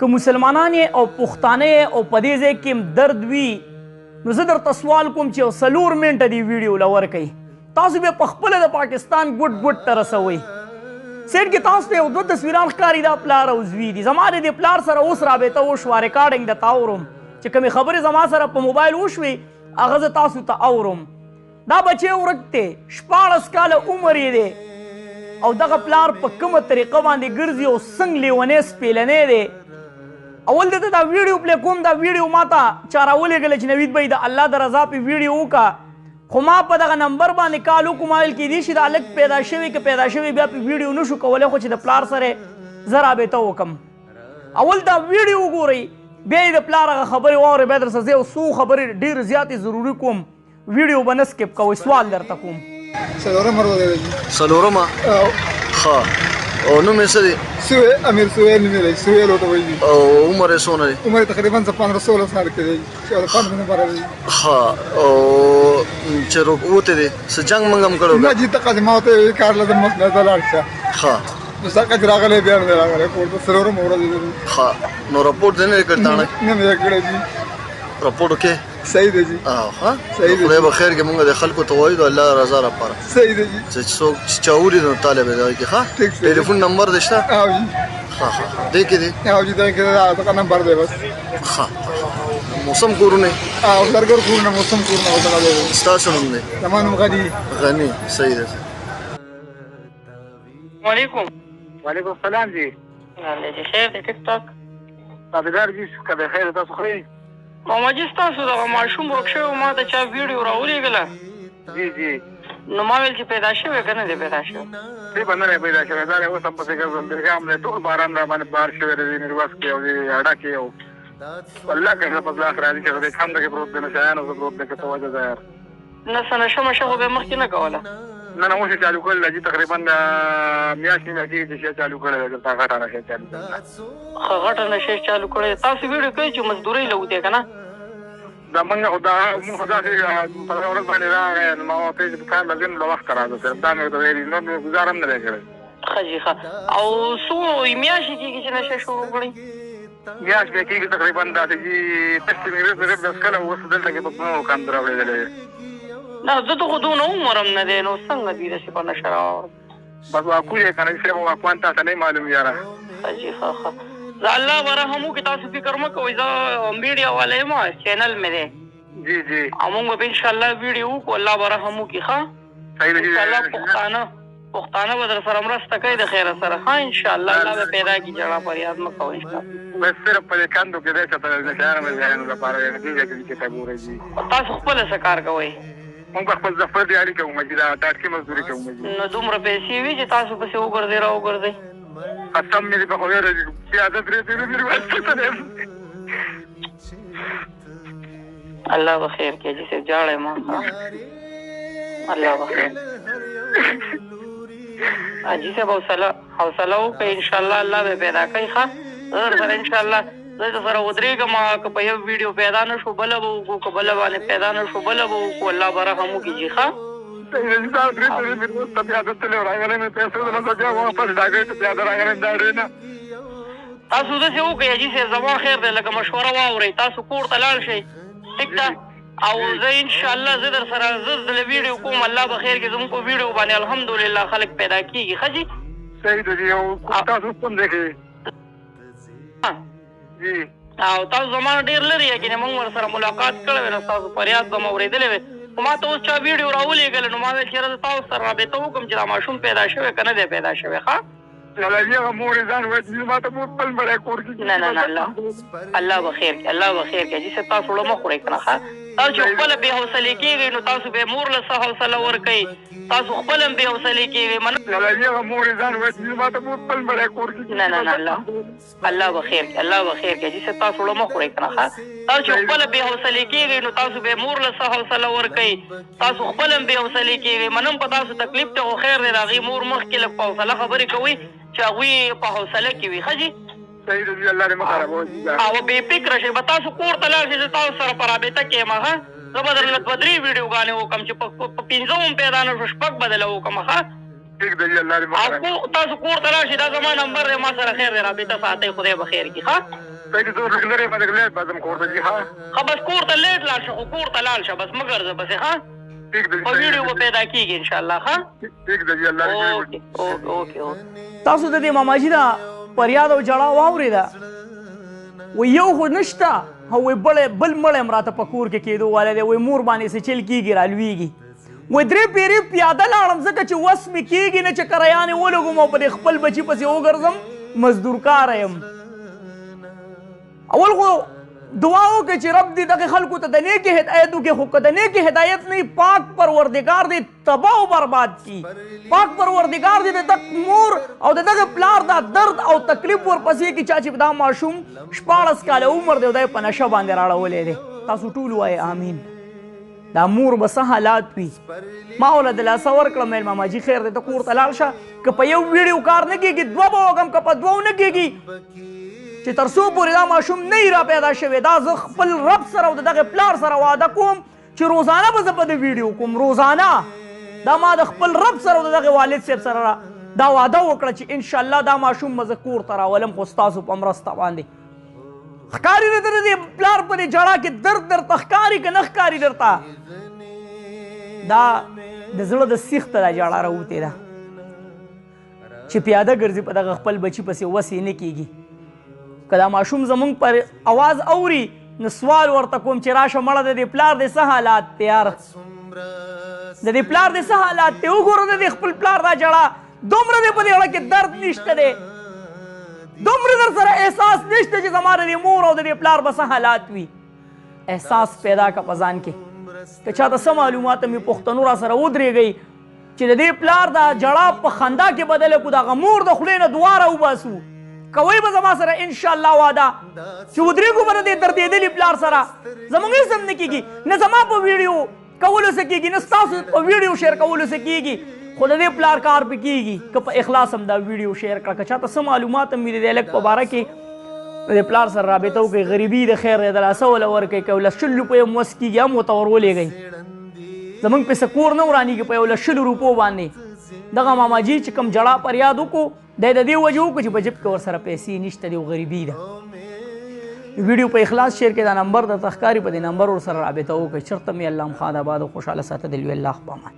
که مسلمانان او پښتانه او په دې ځای کې درد وي نو زه درته سوال کوم چې 4 منټه دې ویډیو له ورکوئ تاسو بیا په خپله د پاکستان ګوټ ته رسوئ سیټ کې تاسو ته یو 2 تصویران ښکاري دا پلار او زوی دي زما د دې پلار سره اوس رابطه وشوه ریکارډینګ درته اورم چې کومې خبرې زما سره په موبایل وشوې هغه زه تاسو ته اورم دا بچی ورک دی 14 کاله عمر یې دی او دغه پلار په کومه طریقه باندې ګرځي او څنګه لیونی سپیلنی دی اول دته دا ویډیو پلی کوم دا ویډیو ما ته چا راولېږله چې نوید بھائی د الله د رضا پې ویډیو وکړه خو ما په دغه نمبر باندې کال وکړو ما ویل کیدای شي دا هلک پیدا شوی که پیدا شوی بیا پې ویډیو نشو کولی خو چې د پلار سره زه رابطه وکړم اول دا ویډیو وګورئ بیا یې د پلار هغه خبرې واورئ بیا در سره زه یو څو خبرې ډېرې زیاتې ضروري کوم ویډیو به نه سکپ کوئ سوال درته کوم څلورمه ښه او نوم یې څه دی سویل امیر سویل نوم یې دی سویل ورته وایي او عمر یې څومره دی عمر یې تقریبا 15-16 سال کې دی چې 15 نمبر دی ښه او چې وتی دی څه جنګ منګ هم کړی نه جي تقاضي ما ورته کار لازم مسله ته لاړ شه ښه نو ساقه چې راغلی بیا نه راغلی کور ته څلورمه ورځ دی ښه نو رپورټ دې نه کړی تاڼه نه مې کړی جي رپورټ وکړې صحیح دی جی ښه صحیح دی خدای به خیر کې مونږ د خلکو ته وایو د الله رضا لپاره صحیح دی جی چې څوک چا اوري نو طالب دی کې ښه ٹھیک سے ټلیفون نمبر دې شته او جی ښه ښه دې کې دی او جی دا کې دا نمبر دی بس ښه موسم کورونه او درګر کورونه موسم کورونه وته دی ستاسو نوم دی زمانو غدي غني صحیح دی وعلیکم وعلیکم السلام جی الله دې خیر دی ټیک ټاک تابعدار جی کله خیر تاسو خو محمد جي ستاسو دغه ماشوم ورک شوی ما ته چا ویډیو راولېږله جی جی نو ما ویل چې پیدا شوی که نه دی پیدا شوی دې باندې نه پیدا شوی دا اوس هم پسې ګرځم درګام له ټول باران را باندې بار شوی دی میرویس کې او دې اډا کې او الله کې په لاس راځي چې دې خام دغه پروت دی نه شایانو زه پروت دی که توجه ده یار نه څه نشه مشه خو به مخکې نه کوله نه نه اوس یې چالو کړل جي تقریبا میاشت نیمه کېږي چې چالو کړی دی دلته غټه نشه چالو کړې ښه غټه نشې چالو کړی تاسو ویډیو کوئ چې مزدورۍ له وتې که نه دا موږ خو داسې په دغه ورځ باندې راغی نو ما ورته ویل چې په کار لازم له وخته راځه صرف دا مې ورته ویلي نور مې ګزار هم نه دی کړی ښه جي ښه او څو میاشتې کېږي چې نشه شروع کړئ میاشت بیا کېږي تقریبا داسې چې تشتې مې رس بس کله اوس دلته کې په کومو کاند راوړېدلی نه زه ته خو دونه عمر هم نه دی نو څنګه دوی داسې په نشه راوړل بس واقع یې که نه صرف واقعان تاسو نه معلوم یاره ښه جي ښه ښه زه الله به رحم وکړي تاسو فکر مه کوئ زه میډیا والا یم چینل مې دی جی جی او موږ به انشاءالله ویډیو وکړو الله به رحم وکړي ښه صحیح دی انشاءالله پښتانه به در سره مرسته کوي د خیره سره ښه انشاءالله الله به پیدا کړي جړه فریاد مه کوئ انشاءالله بس صرف په دې کندو کې دی چې په نشیانو مې ځایانو لپاره دې ځای کې چې ګورئ جي تاسو خپله څه کار کوئ موږ په خپل زفر دیاري کوو چې دا ټاټکي مزدوري کوو نو دومره پیسې وي چې تاسو پسې وګرځئ را وګرځئ قسم مې دې په خدای راځي چې عادت پرې میرویس الله به خیر کړي جي صاحب جاړئ مه الله به خیر جي صاحب حوصله وکړئ انشاءالله الله به پیدا کوي ښه زه در سره انشاءالله زه در سره ودرېږم که په یو ویډیو پیدا نه شو بله به وکړو که بله باندې پیدا نه شو بله به وکړو الله به رحم وکړي جي ښه تاسو داسې وکړئ جي صاحب زما خیر دی لکه مشوره واورئ تاسو کور ته لاړ شئ ټیک ده او زه انشاءالله زه در سره زه دله ویډیو کوم الله به خیر کړي زموږ په ویډیو باندې الحمدلله خلک پیدا کېږي ښه جي صحیح دی جي او تاسو کوم ځای کې جی او تاسو زما نه ډېر لرې یقینې موږ ورسره ملاقات کړی وی نو ستاسو فریاد به مې اورېدلی وی خو ما ته اوس چا ویډیو راولېږله نو ما ویل چېرې زه تاسو سره رابطه وکړم چې دا ماشوم پیدا شوی که نه دی پیدا شوی ښه هغه مور یې ځان وایي چې ما ته مور خپل مړی کور کې نه نه نه الله به خیر کړي الله به خیر کړي جي صاحب تاسو وړه مه خورئ که نه ښه تاسو چې خپله بې حوصلې کېږئ نو تاسو به مور له څه حوصله ورکوئ تاسو خپله هم بې حوصلې کېږئ هغه مور یې ځان وایي چې ما ته مور خپل مړی کور کې نه نه نه الله به خیر کړي الله به خیر کړي جي صاحب تاسو وړه مه خورئ که نه ښه تاسو چې خپله بې حوصلې کېږئ نو تاسو به مور له څه حوصله ورکوئ تاسو خپله هم بې حوصلې کېږئ منم په تاسو تکلیف ته خو خیر دی د هغې مور مخکې لږ په حوصله خبرې کوئ چې هغوی په حوصله کې وي ښه جي صحیح دی الله دې مه خرابوي او بې فکره شئ به تاسو کور ته لاړ شئ زه تاسو سره په رابطه کې یم ښه زه به درله 2-3 ویډیوګانې وکړم چې په 5 هم پیدا نه شو 6 به دله وکړم ښه ٹھیک دی جی الله دې مخ او تاسو کور ته راشئ دا زما نمبر دی ما سره خیر دی رابطه ساتئ خدای به خیر کړي ښه پیسې زور لري باندې لري بازم کور ته جی ها ښه بس کور ته لیټ لاړ شه خو کور ته لاړ شه بس مه ګرځه پسې ښه ٹھیک دی په ویډیو به پیدا کېږي انشاءالله ښه ٹھیک دی جی الله دې اوکې اوکې تاسو د دې ماماجي دا پریاد او جړه واورېده و یو خو نشته او وی بل مړی م راته په کور کې کېدو والی دی وی مور باندې څه چل کېږي رالویږي وی درې پیرې پیاده لاړم ځکه چې وس مې کېږي نه چې کرایانې ولګوم او په دې خپل بچي پسې وګرځم مزدور کاره یم اول خو دعا وکړئ چې رب دې دغه خلکو ته د نیکې هدایت وکړي خو که د نیکې هدایت نه پاک پروردګار دې تباه او برباد کړي پاک پروردګار دې د دغه مور او د دغه پلار دا درد او تکلیف ورپسې کړي چا چې دا ماشوم 14 کاله عمر دی او دی په نشه باندې راړولی دی تاسو ټول وایئ آمین دا مور به څه حالات وي ما وله دلاسه ورکړه میل ماماجي خیر دی ته کور ته لاړ شه که په یو ویډیو کار نه کېږي دوه به وکړم که په دوو نه کېږي چې تر څو پورې دا ماشوم نه را پیدا شوی دا زه خپل رب سره او د دغه پلار سره واده کوم چې روزانه به زه په د ویډیو کوم روزانه دا ما د خپل رب سره او د دغه والد صاحب سره دا واده وکړه چې انشاءالله دا ماشوم به زه کور ته راولم خو ستاسو په مرسته باندې ښکاري درته د دې پلار په دې جړه کې درد درته ښکاري که نه ښکاري درته دا د زړه د سیخ ته دا جړه راوتې ده چې پیاده ګرځي په دغه خپل بچي پسې وسې نه کېږي که دا ماشوم زمونږ پر اواز اوري نو سوال ورته کوم چې راشه مړه د دې پلار دې څه حالات دی یار د دې پلار دې څه حالات دی وګوره د دې خپل پلار دا جړه دومره دې په دې اړه کې درد نشته دی دومره در سره احساس نشته چې زما د دې مور او د دې پلار به څه حالات وي احساس پیدا که په ځان کې که چاته څه معلومات مې پښتنو را سره ودرېږئ چې د دې پلار دا جړه په خندا کې بدله کړو د هغه مور د خولې نه دعا راوباسو کوئ به زما سره انشاءالله واده چې ودرېږو به د دې دردېدلي پلار سره زموږ هېڅ هم نه کېږي نه زما په ویډیو کولو څه کېږي نه ستاسو په ویډیو شیر کولو څه کېږي خو د دې پلار کار پې کېږي که په اخلاص هم دا ویډیو شیر کړه که چاته څه معلومات هم وي د دې هلک په باره کې د دې پلار سره رابطه وکړئ غریبي د خیر د لاسه وله ورکړئ که یو لس 100 روپۍ هم وس کېږي هم ورته ورولېږئ زموږ پسې کور نه ورانېږي په یو لس 100 روپو باندې دغه ماماجي چې کوم جړه فریاد وکړو دی د دې وجه وکړو چې په جب کې ورسره پیسې نشته دی او غریبي ده ویډیو په اخلاص شیر کې دا نمبر درته ښکاري په دې نمبر ورسره رابطه وکړئ چېرته مې الله مخاد آباد او خوشحاله ساته د لوی الله په امان